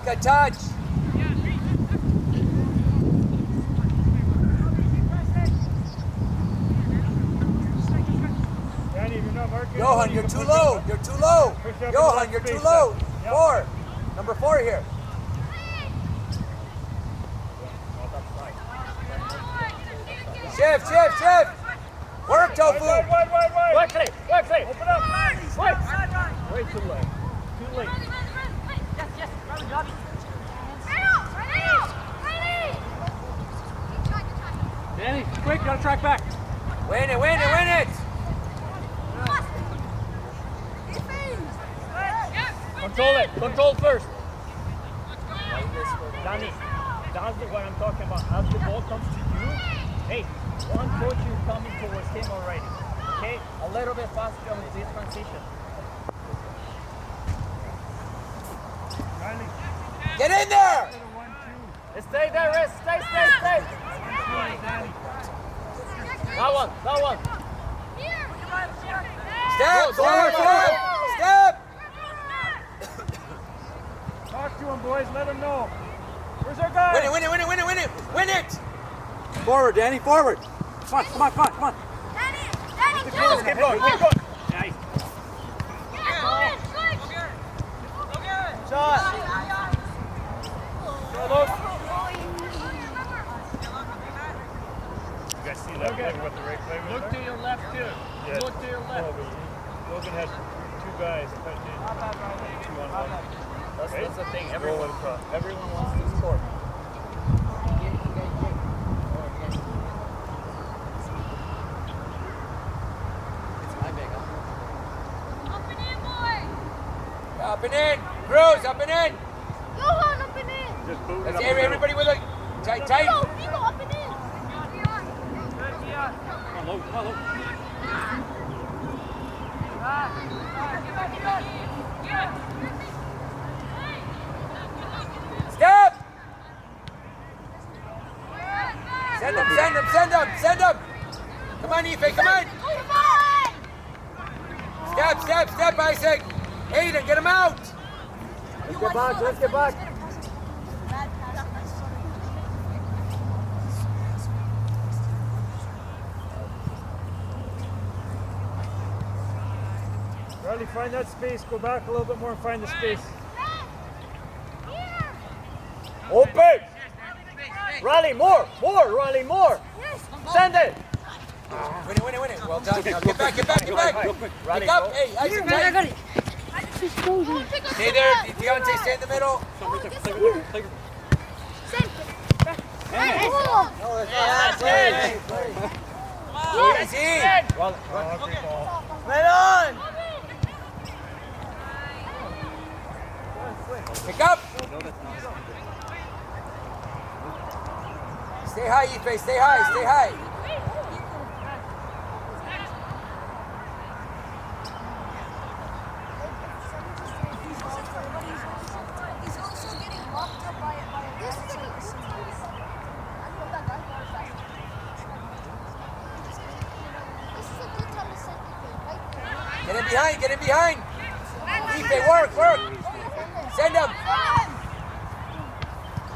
good touch. Johan, you're too low. You're too low. Johan, you're too low. 4. Number 4 here. Shift. Work, Tofu. Work it. Open up. Way too late. Yes. Danny, quick, gotta track back. Win it. Control first. Danny, that's what I'm talking about. As the ball comes to you, hey, one coach is coming towards him already. Okay, a little bit faster on this transition. Get in there. Stay there, Riz. Stay. That one. Step. Talk to him, boys. Let him know. Where's our guy? Win it. Forward, Danny, forward. Come on. Danny, Keep going. Nice. Shot. You guys see that play with the right play? Look to your left, too. Yeah. Look to your left. Logan had 2 guys cutting in. 2 on 1. That's the thing. Everyone wants to score. Up and in. Bruce, up and in. Johan, up and in. Just boot it Let's up hear the middle. everybody with a tight. Figo, up and in. Come on, low. Step. Send them. Come on, Ife, come on. Step, Isaac. Aiden, get him out. Let's get back. Riley, find that space. Go back a little bit more and find the space. Open. Riley, more. Send it. Win it. Well done. Now get back. Riley, Pick up. go. Hey, Isaac, tight. Stay there. Deontay, stay in the middle. Oh, That's it. Easy. Right on. Pick up. Stay high, Ife. Stay high. He's also getting locked up by a this is a good time to send Ife right there. Get in behind. Ife, work. Send him.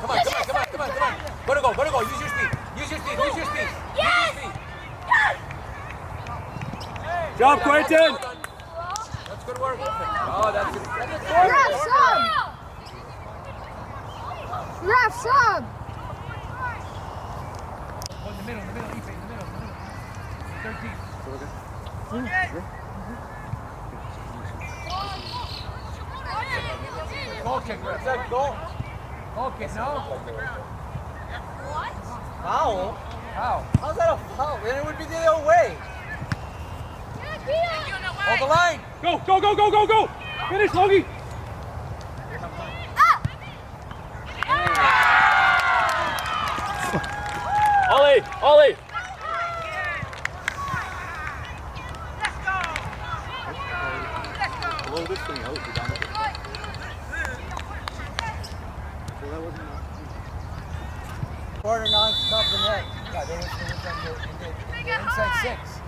Come on. Go. Use your speed. Yes! Job, Quentin. That's good work. Oh, that's good. Ref sub! In the middle, Ife, in the middle. 13. Goal kick, ref. Goal. Goal kick, no? Foul? How? How's that a foul? Then it would be the other way. Hold the line. Go. Finish, Logie. Ollie. Blow this thing out. Corner non-stop the net. Yeah, they were inside 6.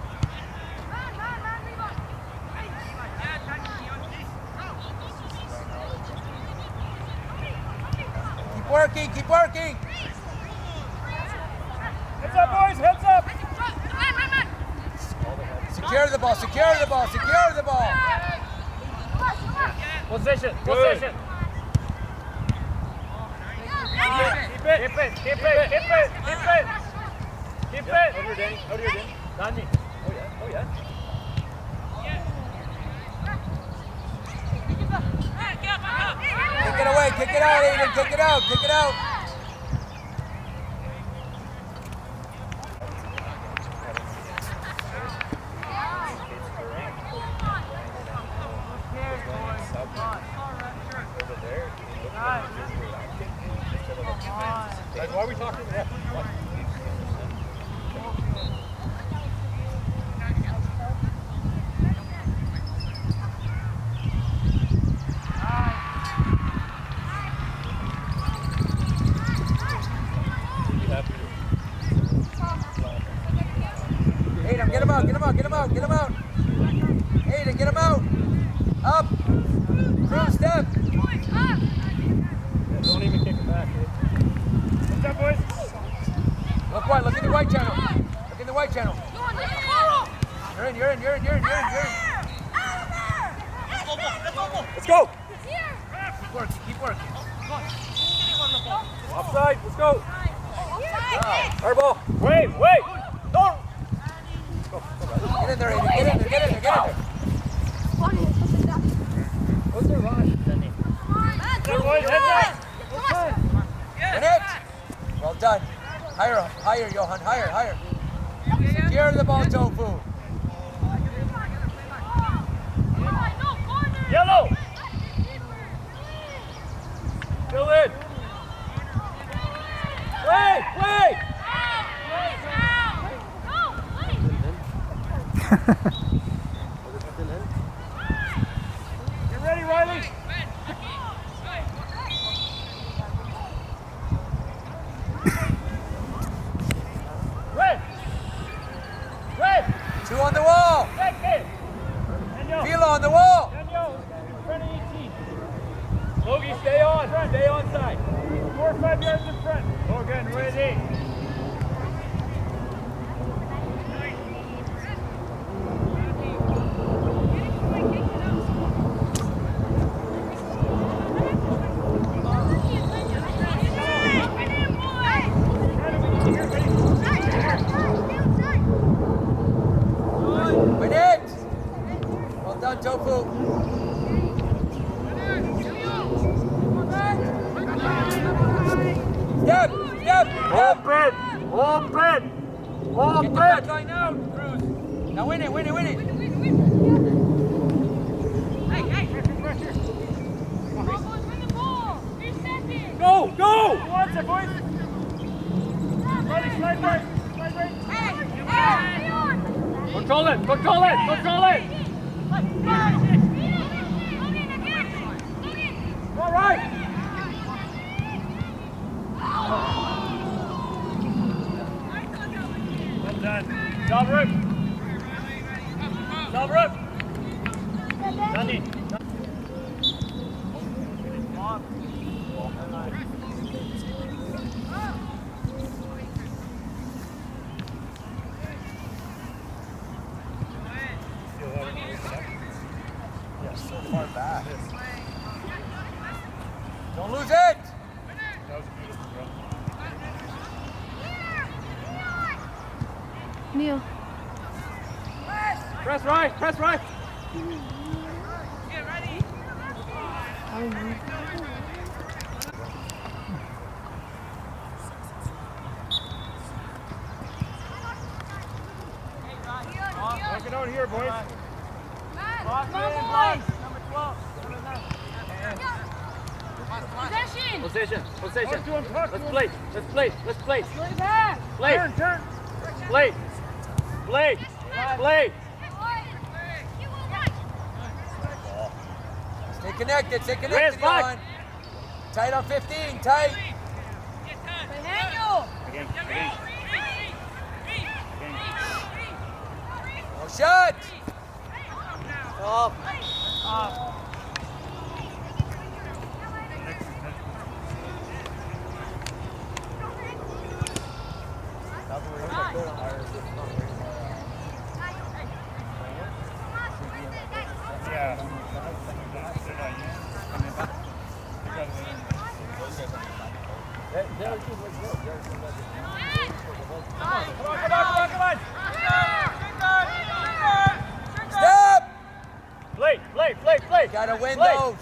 working, keep working. Heads up, boys, heads up. Secure the ball, secure the ball, secure the ball. Position, Good. position. Keep it. Keep it, keep it, keep it, keep it. Keep it. Over here, Danny. Over here, Danny. Danny. Oh yeah. Oh yeah. Kick it away, kick it out, Aiden, kick it out, kick it out. Over there. Guys, why are we talking? Yeah. What? Aiden, get him out, get him out, get him out, get him out. Aiden, get him out. Up. Through step. Don't even kick it back. Heads up, boys. Look white, look in the white channel. Look in the white channel. You're in, you're in, you're in, you're in, you're in, you're in. Let's go. Keep working, keep working. Offside. Let's go. Wow. Our ball. Wait. Don't. Get in there, Aiden, get in there, get in there, get in there. What's the rush, Danny? Heads up, boys, heads up. Win it. Well done. Higher, higher, Johan, higher, higher. Secure the ball, Tofu. Yellow. Fill in. Play. Get ready, Riley. Red. Two on the wall. Take it. Daniel. Fila on the wall. Daniel. In front of 18. Logie, stay on. Stay on side. 4 or 5 yards in front. Logan, ready. Win it. Well done, Tofu. Step. Open. Get the back line out, Cruz. Now win it. Go. Who wants it, boys? Riley, slide right. Control it. All right. Well done. Job room. Danny. So far back. Don't lose it. That was beautiful, bro. Neil. Press right. Work it out here, boys. Position. Talk to him, Let's play. Turn. Play. Stay connected, Chris, back. Johan. Tight on 15, tight. No shot. Yeah. Come on. Step! Play. Gotta win Play. those.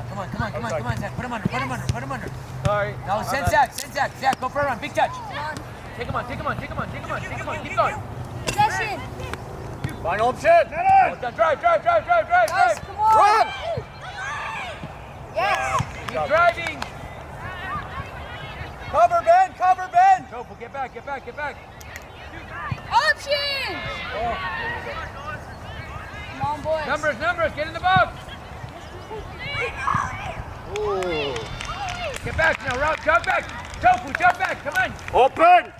Come on, Zach. Put him under. Sorry. No, send Zach. Zach, go for a run. Big touch. Take him on. Keep going. Possession. Final option. Drive. Guys, come on. Run! Yes. Keep driving. Cover, Ben. Go, get back. Option. Come on, boys. Numbers, get in the box. Get back now, Rob, jump back. Tofu, jump back, come on. Open!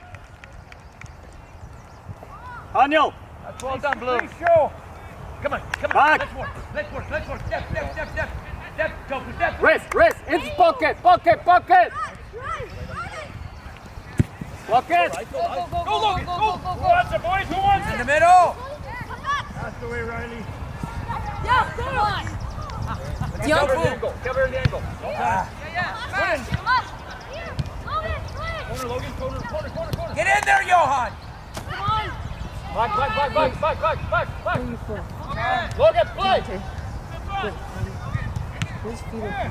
Daniel! That's well done, Blue. Show. Come on. Back. Let's work. Step. Tofu, step. Wrist! Into pocket! Pocket! Go. Pocket! Go, Logan. Who wants it, boys? Who wants In it? the middle. That's the way, Riley. Yeah, come on. Cover the angle. Corner. Get in there, Johan. Come on. Back. Logan, play. His feet are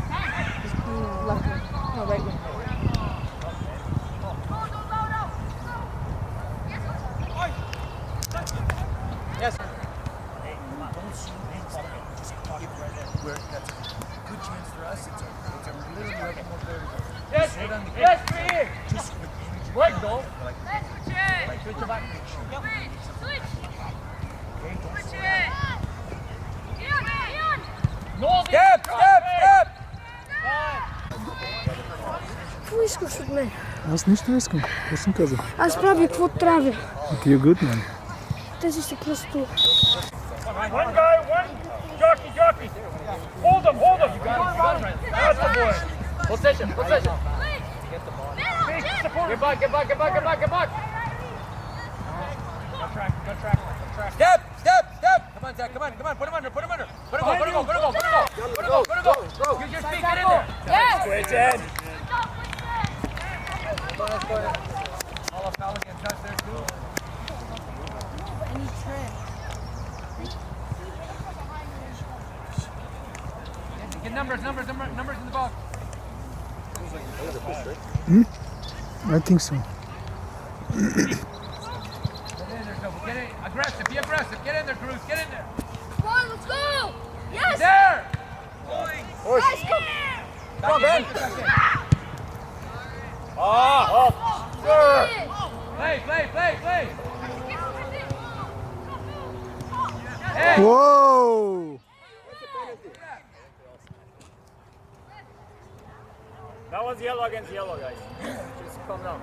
just clean left wing. No, right wing. Yes. Yes, free. Right, goal. Switch it back. No, Step. Близко от мен. Аз нищо не искам. Какво съм казал? Аз правя какво трябва. You're good, man. Тези са просто... One guy, one jockey. Hold him. That's the boy. Possession. Big support. Get back. Good track. Step. Come on, Zach, come on. Put him under. Put him go. Use your feet, get in there. Yes. Switch in. All of foul against us there, too. Get numbers in the box. I think so. Get in there, Tofu. Get in. Be aggressive. Get in there, Cruz. Get in there. Come on, let's go. Yes. There. Guys, come. Come on, Ben. Play. Hey. Whoa! That was yellow against yellow, guys. Just calm down.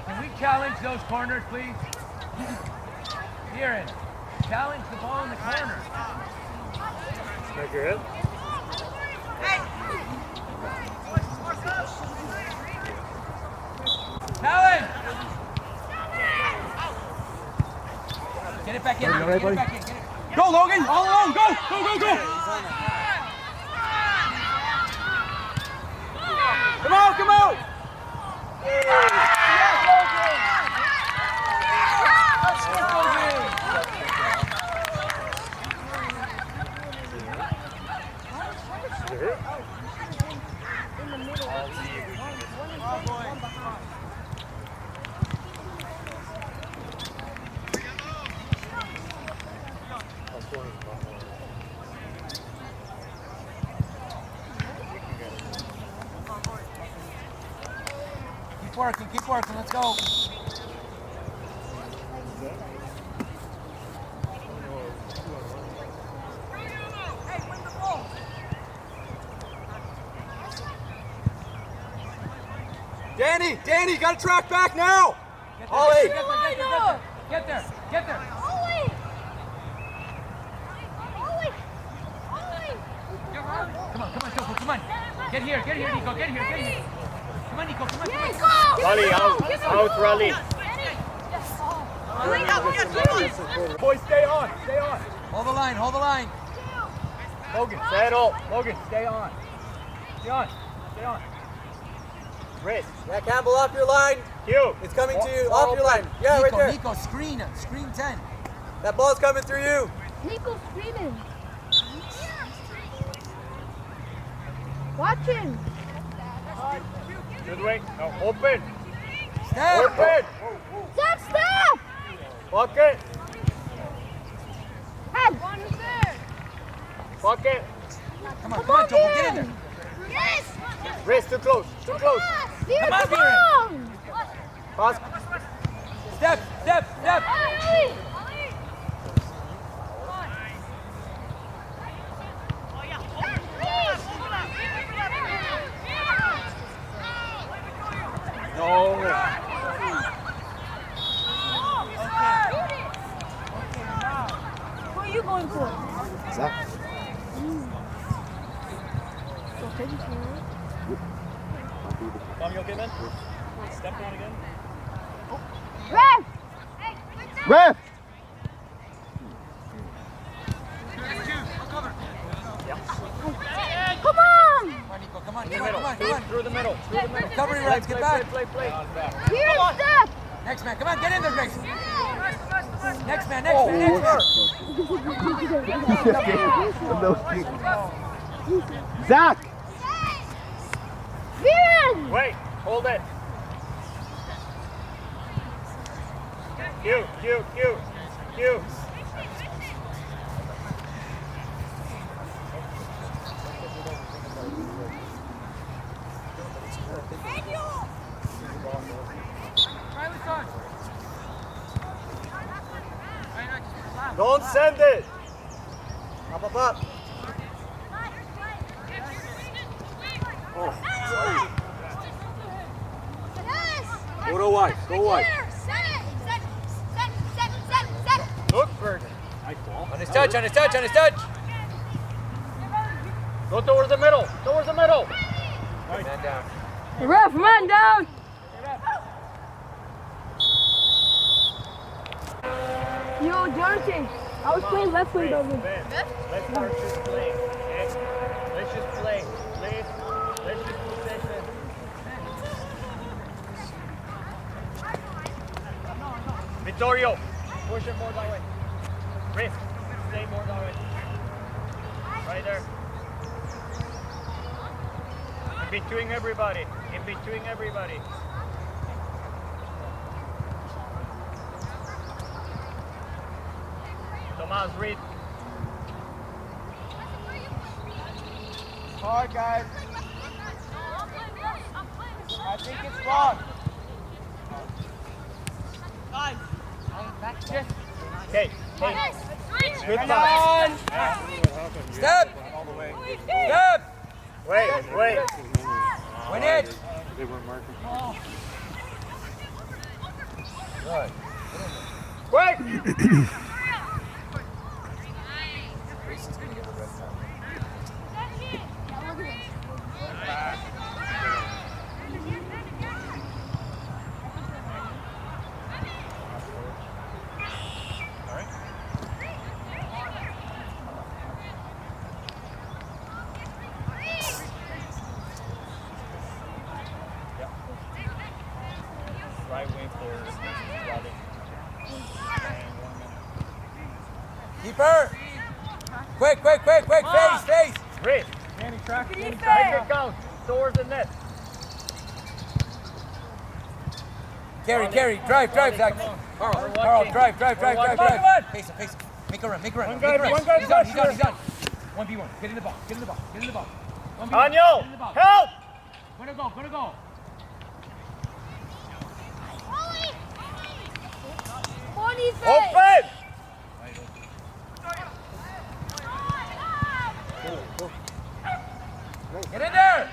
Can we challenge those corners, please? Kieran, challenge the ball in the corner. Make your hit. Challenge! Get it back in. Are you all right, Get it buddy? back in. Get it. Go, Logan. All alone. Go. Come out. working, let's go. Danny, you gotta track back now! Ollie! Get there. Ollie! Come on, Joko, come on. Get here, Nico, get here. Come on, Nico, come on. Yes, go! Rally, out, rally. Boys, stay on. Hold the line. Logan, Settle. Logan, stay on. Stay on. Wrist. Yeah, Campbell, off your line. Q. It's coming to you, off your line. Yeah, Nico, right there. Nico, screen 10. That ball's coming through you. Nico's screaming. Watch him. Good way. Now open. Step. Open. Step. Pocket. Head. Pocket. Come on, Joko, get in there. Yes! Wrist too close. Here, Come on, come on. Pass. Step. Ollie! No. Who are you going for? Zach. Tom, you okay, man? Step down again. Ref. Ref! Come on. Come on, Through the middle. Recovery runs, get back. Play. Here, step. Next man, come on, get in there, Grace. Next man. Zach! Viren. Wait. Hold it. Q. Don't send it. Up. Go wide. Set. Look, Bird. On his touch. Go towards the middle. Man down. Ref, man down. Yo, Jonathan, I was playing left wing over. Ben, let's start just playing, okay? Let's just play, please. Let's just possession. Vittorio, push it more that way. Riff, stay more that way. Right there. In between everybody. Tomas, read. Hard, guys. I think it's wrong. Okay, good Come pass. on. Step. Wait. Win it. They weren't marking. Quick! Right wing for Raleigh. Keeper. Quick. Face. Riff. Danny, track. Make it count. Towards the net. Carry. Drive, Zach. Carl, drive. Face him. Make a run. One guy He's on. One 1v1. Get in the ball. 1v1. Anyo, help! Gonna go. on Ethan! Open! Get in there!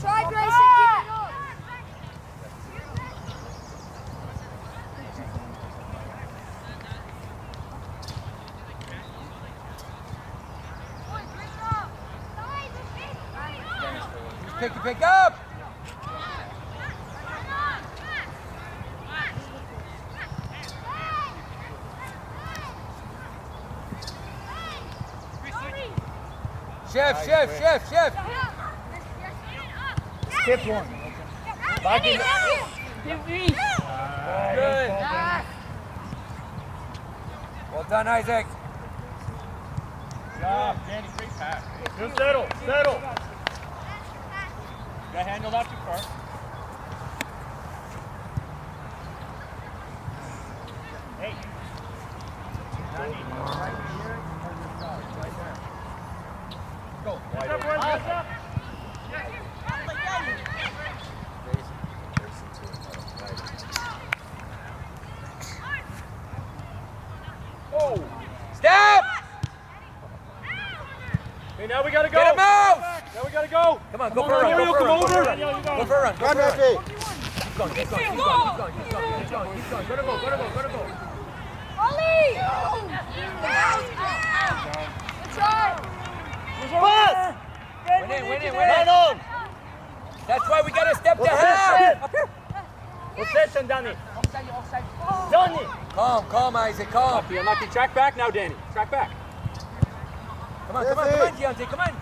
Try, Grayson, keep it up! Pick up! Shift. Skip one. Back in. Good. Well done, Isaac. Good job, Danny. Great pass. Just settle. Got handled out too far. Hey. Go. Wide open. Oh. Step! Hey, now we gotta go. Get him out! Now we gotta go. Come on, go for a run. Mario, come over. Go for a run. Run, Murphy. Keep going. Gotta go. Ollie! Good try! Pass. Win it. Run on. That's why we gotta step to half. Possession, Danny. Danny. Calm, Isaac, calm. Unlucky. Track back now, Danny. Track back. Come on, Deontay, come on.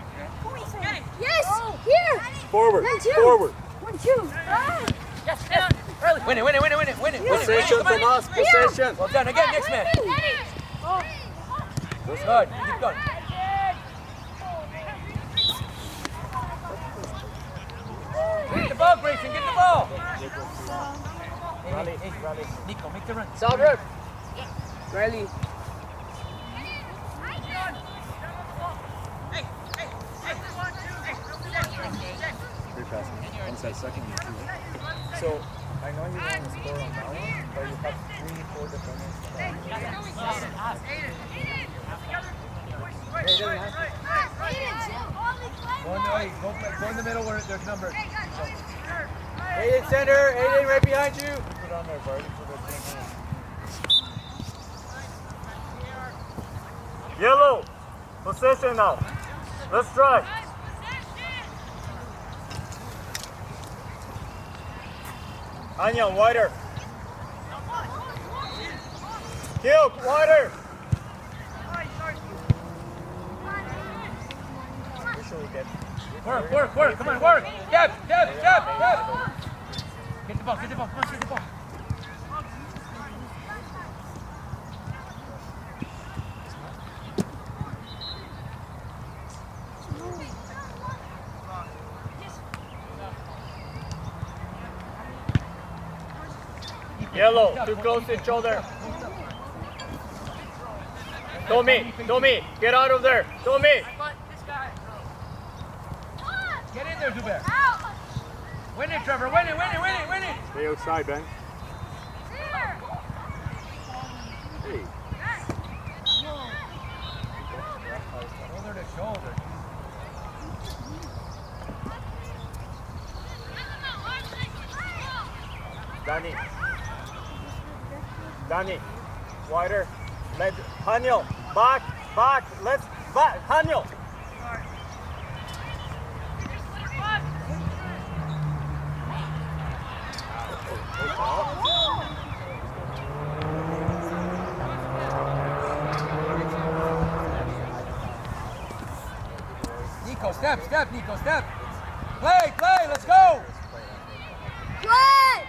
Yes! Here! Forward. 1, 2! Forward. 1, 2! Ah. Win it. Possession from us. Possession. Well done, again, next man. Good, keep going. Get the ball, Grayson, get the ball. Hey, Nico, make the run. Salver. Riley. So, I know you want to score on that one, but you have 3-4 defenders. Go in the middle where there's numbers. Aiden center. Aiden right behind you. Put on there, Barty, for the team. Yellow. Possession now. Let's try. Anya, wider. Kill, wider. Work, come on, work. Step. Get the ball, come on, get the ball. Yellow, too close to each other. Tommy, get out of there. Tommy. Get in there, Zubair. Win it, Trevor, win it. Stay outside, Ben. Hey. Shoulder to shoulder. Danny, wider. Let Haniel, back, let's back, Haniel. Nico, step. Play, let's go. Play!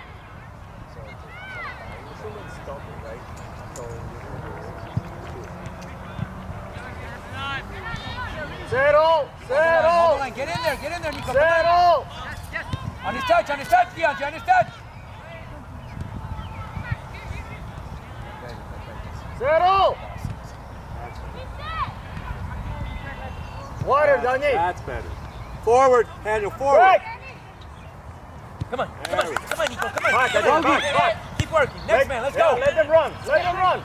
Settle. Hold on, get in there, Nico. Settle. On his touch, Deontay, on his touch. Settle. Water, Danny. That's better. Forward, Daniel, forward. Right. Come on, come on, come on, Nico, come on. Back, Come Danny, on. back. Keep working. Next man, let's Yeah, go. let them run. Let them run.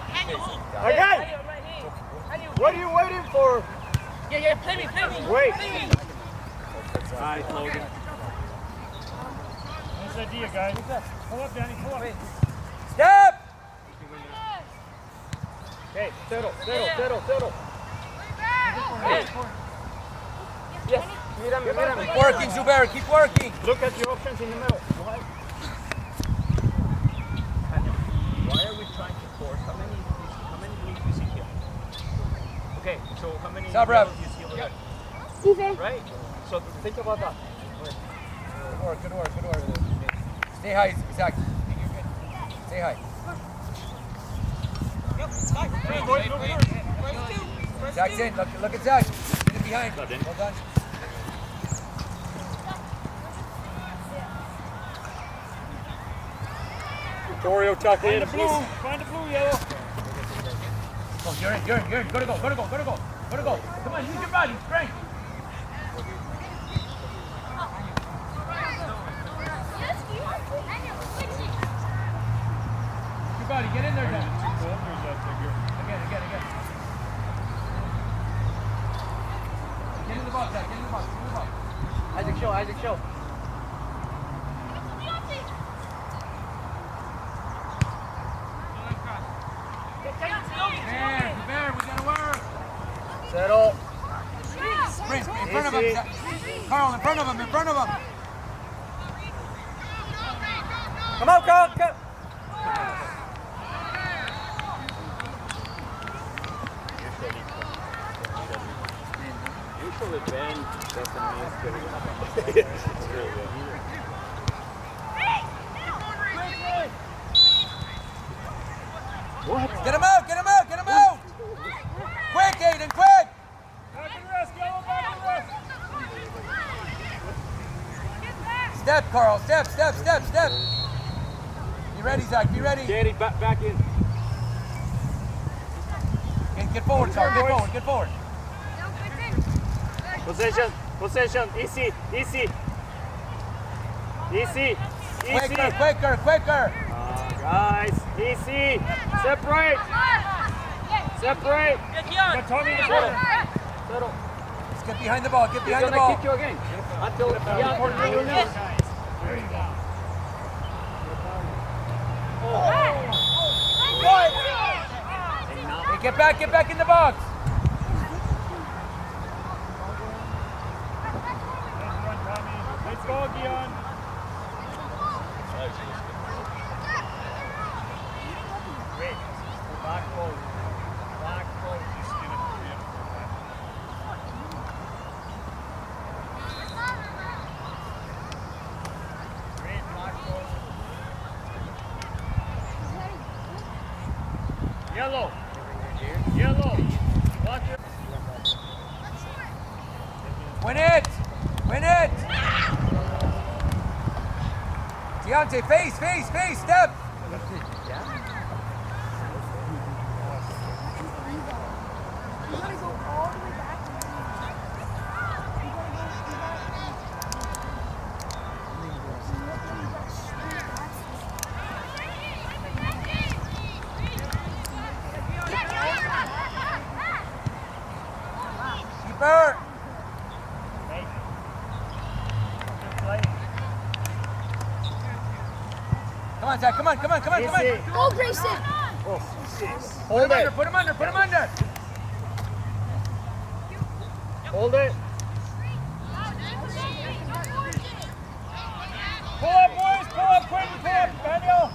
Again. What are you waiting for? Yeah, play me. Wait. Nice, Logan. Nice idea, guys. Pull up, Danny. Pull up. Step! Okay, settle. Yes. Mírame. Keep working, Zubair, keep working. Look at your options in the middle. Why are we trying to force? How many blues do you see here? Okay, so how many Sabra. yellows do you see over there? Stephen. Right? So think about that. Good work. Stay high, Zach. Stay high. Zach's in. Look at Zach. Get it behind. Well done. Vittorio, tuck in. Find the blue, yellow. Oh, you're in. Go to go. Come on, use your body. Strength. Your body. Get in there, John. Again. Get in the box, Zach. Get in the box. Isaac, show. Bear, we gotta work. Settle. Sprint, in front of him. Zach. Carl, in front of him. Come on, Carl. Come. Usually Ben doesn't miss the What? Get him out. Quick, Aiden, quick. Step, Carl, step. Be ready, Zach, be ready. Danny, back in. Get forward, Carl, get forward. Possession. Easy. Quicker. Guys, easy. Separate. Got Tommy in the corner. Settle. Let's get behind the ball, He's gonna kick you again. Until There you go. Hey, get back in the box. Let's go, Gion. Wait. Back row. Great, back row. Yellow. Watch it. Win it. Deontay, face, step. You gotta go all the way back. Keeper. Come on, Zach, come on. Easy. Go, Grayson! Hold it. Put him under. Hold it. Pull up, boys. Pull up, Quentin. Pull up. Daniel.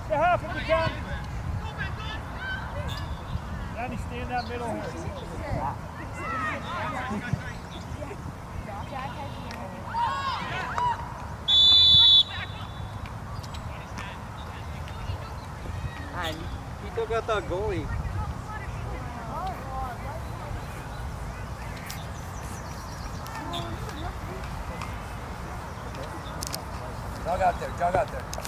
To half if you can. Danny, stay in that middle here. He took out the goalie. Jog out there.